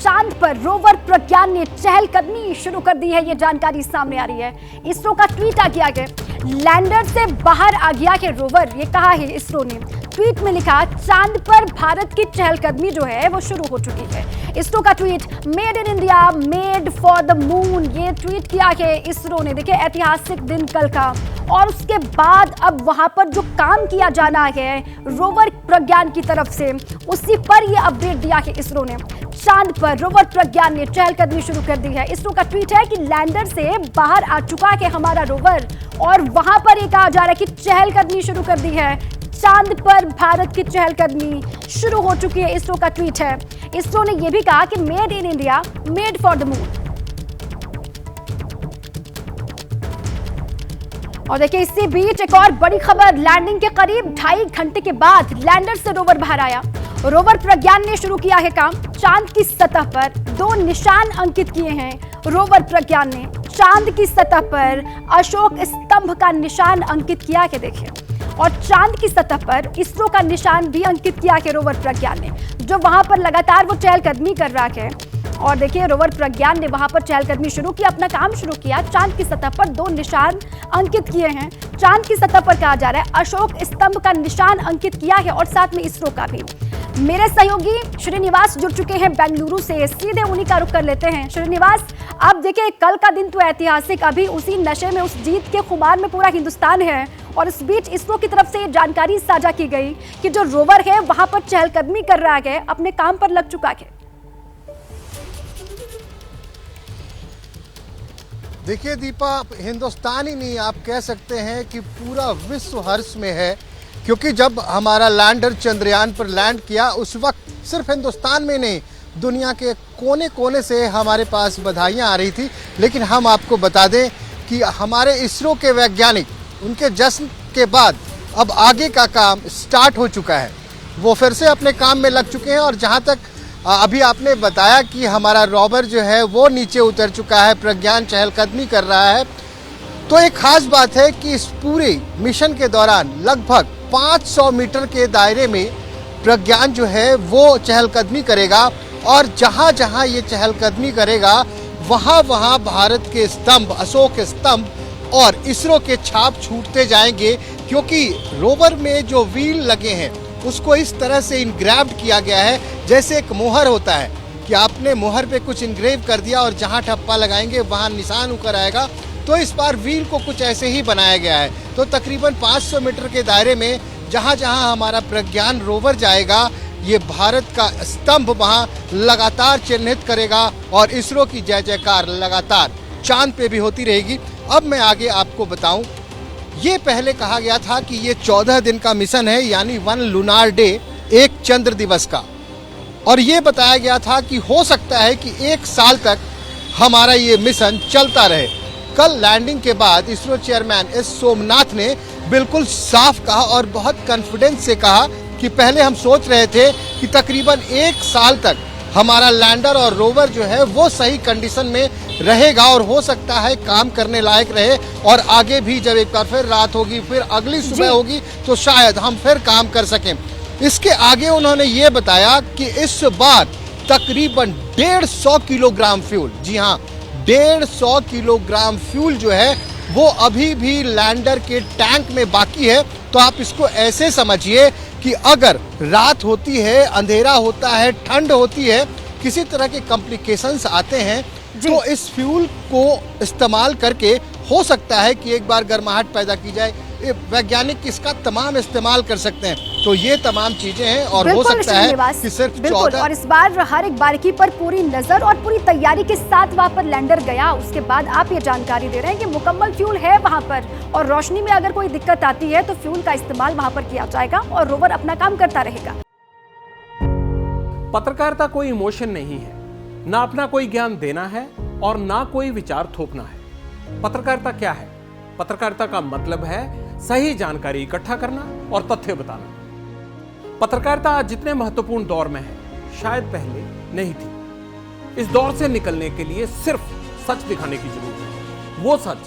चांद पर रोवर प्रज्ञान ने चहलकदमी शुरू कर दी है, ये जानकारी सामने आ रही है। इसरो का ट्वीट आ गया है, लैंडर से बाहर आ गया है रोवर, ये कहा है इसरो ने। ट्वीट में लिखा, चांद पर भारत की चहलकदमी जो है वो शुरू हो चुकी है। इसरो का tweet, made in India made for the moon, ये ट्वीट किया है इसरो ने। देखिए ऐतिहासिक दिन कल का, और उसके बाद अब वहां पर जो काम किया जाना है रोवर प्रज्ञान की तरफ से, उसी पर ये अपडेट दिया है इसरो ने। चांद पर रोवर प्रज्ञान ने चहलकदमी शुरू कर दी है। इसरो का ट्वीट है कि लैंडर से बाहर आ चुका है हमारा रोवर, और वहां पर ये कहा जा रहा है कि चहलकदमी शुरू कर दी है। चांद पर भारत की चहलकदमी शुरू हो चुकी है, इसरो का ट्वीट है। इसरो ने यह भी कहा कि made in India made for the moon. और देखिए इसी बीच एक और बड़ी खबर, लैंडिंग के करीब 2.5 घंटे के बाद लैंडर से रोवर बाहर आया। रोवर प्रज्ञान ने शुरू किया है काम। चांद की सतह पर 2 निशान अंकित किए हैं रोवर प्रज्ञान ने। चांद की सतह पर अशोक स्तंभ का निशान अंकित किया है, देखिए, और चांद की सतह पर इसरो का निशान भी अंकित किया है रोवर प्रज्ञान ने, जो वहां पर लगातार वो चहलकदमी कर रहा है। और देखिए रोवर प्रज्ञान ने वहां पर चहलकदमी शुरू की, अपना काम शुरू किया। चांद की सतह पर 2 निशान अंकित किए हैं। चांद की सतह पर कहा जा रहा है अशोक स्तंभ का निशान अंकित किया है, और साथ में इसरो का भी। मेरे सहयोगी श्रीनिवास जुड़ चुके हैं बेंगलुरु से, सीधे उन्हीं का रुख कर लेते हैं। श्रीनिवास, आप देखिए कल का दिन तो ऐतिहासिक, अभी उसी नशे में, उस जीत के खुमार में पूरा हिंदुस्तान है, और इस बीच इसरो की तरफ से ये जानकारी साझा की गई कि जो रोवर है वहां पर चहलकदमी कर रहा है, अपने काम पर लग चुका है। देखिए दीपा, हिंदुस्तान ही नहीं, आप कह सकते हैं कि पूरा विश्व हर्ष में है, क्योंकि जब हमारा लैंडर चंद्रयान पर लैंड किया उस वक्त सिर्फ हिंदुस्तान में नहीं, दुनिया के कोने कोने से हमारे पास बधाइयाँ आ रही थी। लेकिन हम आपको बता दें कि हमारे इसरो के वैज्ञानिक, उनके जश्न के बाद अब आगे का काम स्टार्ट हो चुका है। वो फिर से अपने काम में लग चुके हैं, और जहाँ तक अभी आपने बताया कि हमारा रोवर जो है वो नीचे उतर चुका है, प्रज्ञान चहलकदमी कर रहा है, तो एक खास बात है कि इस पूरे मिशन के दौरान लगभग 500 मीटर के दायरे में प्रज्ञान जो है वो चहलकदमी करेगा, और जहाँ जहाँ ये चहलकदमी करेगा वहाँ वहाँ भारत के स्तंभ, अशोक स्तंभ और इसरो के छाप छूटते जाएंगे, क्योंकि रोवर में जो व्हील लगे हैं उसको इस तरह से इनग्रेव्ड किया गया है, जैसे एक मोहर होता है कि आपने मोहर पे कुछ इनग्रेव कर दिया और जहाँ ठप्पा लगाएंगे वहाँ निशान उकर आएगा। तो इस बार व्हील को कुछ ऐसे ही बनाया गया है। तो तकरीबन 500 मीटर के दायरे में जहाँ जहाँ हमारा प्रज्ञान रोवर जाएगा, ये भारत का स्तंभ वहाँ लगातार चिन्हित करेगा, और इसरो की जय जयकार लगातार चांद पे भी होती रहेगी। अब मैं आगे आपको बताऊं, ये पहले कहा गया था कि ये 14 दिन का मिशन है, यानी 1 लूनार डे, 1 चंद्र दिवस का, और ये बताया गया था कि हो सकता है कि 1 साल तक हमारा ये मिशन चलता रहे। कल लैंडिंग के बाद इसरो चेयरमैन एस सोमनाथ ने बिल्कुल साफ कहा और बहुत कॉन्फिडेंस से कहा कि पहले हम सोच रहे थे कि तकरीबन 1 साल तक हमारा लैंडर और रोवर जो है वो सही कंडीशन में रहेगा, और हो सकता है काम करने लायक रहे, और आगे भी जब एक बार फिर रात होगी, फिर अगली सुबह होगी, तो शायद हम फिर काम कर सकें। इसके आगे उन्होंने ये बताया कि इस बार तकरीबन 150 किलोग्राम फ्यूल, जी हाँ 150 किलोग्राम फ्यूल जो है वो अभी भी लैंडर के टैंक में बाकी है। तो आप इसको ऐसे समझिए कि अगर रात होती है, अंधेरा होता है, ठंड होती है, किसी तरह के कॉम्प्लिकेशंस आते हैं, तो इस फ्यूल को इस्तेमाल करके हो सकता है कि एक बार गर्माहट पैदा की जाए। वैज्ञानिक इसका तमाम इस्तेमाल कर सकते हैं। तो ये तमाम चीजें हैं, और हो सकता है कि सिर्फ 14। और इस बार हर एक बारीकी पर पूरी नजर और पूरी तैयारी के साथ वहां पर लैंडर गया। उसके बाद आप ये जानकारी दे रहे हैं कि मुकम्मल फ्यूल है वहां पर, और रोशनी में अगर कोई दिक्कत आती है तो फ्यूल का इस्तेमाल वहां पर किया जाएगा, और रोवर अपना काम करता रहेगा। पत्रकारिता कोई इमोशन नहीं है, ना अपना कोई ज्ञान देना है और ना कोई विचार थोपना है। पत्रकारिता क्या है? पत्रकारिता का मतलब है सही जानकारी इकट्ठा करना और तथ्य बताना। पत्रकारिता आज जितने महत्वपूर्ण दौर में है, शायद पहले नहीं थी। इस दौर से निकलने के लिए सिर्फ सच दिखाने की जरूरत है, वो सच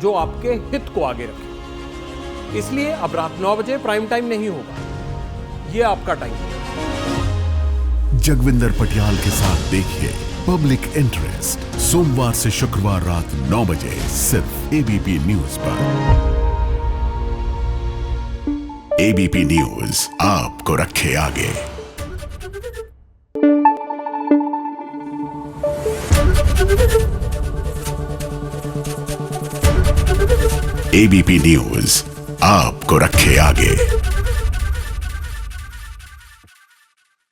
जो आपके हित को आगे रखे। इसलिए अब रात 9 बजे प्राइम टाइम नहीं होगा, ये आपका टाइम है। जगविंदर पटियाल के साथ देखिए पब्लिक इंटरेस्ट, सोमवार से शुक्रवार रात 9 बजे सिर्फ एबीपी न्यूज पर। एबीपी न्यूज आपको रखे आगे। एबीपी न्यूज आपको रखे आगे।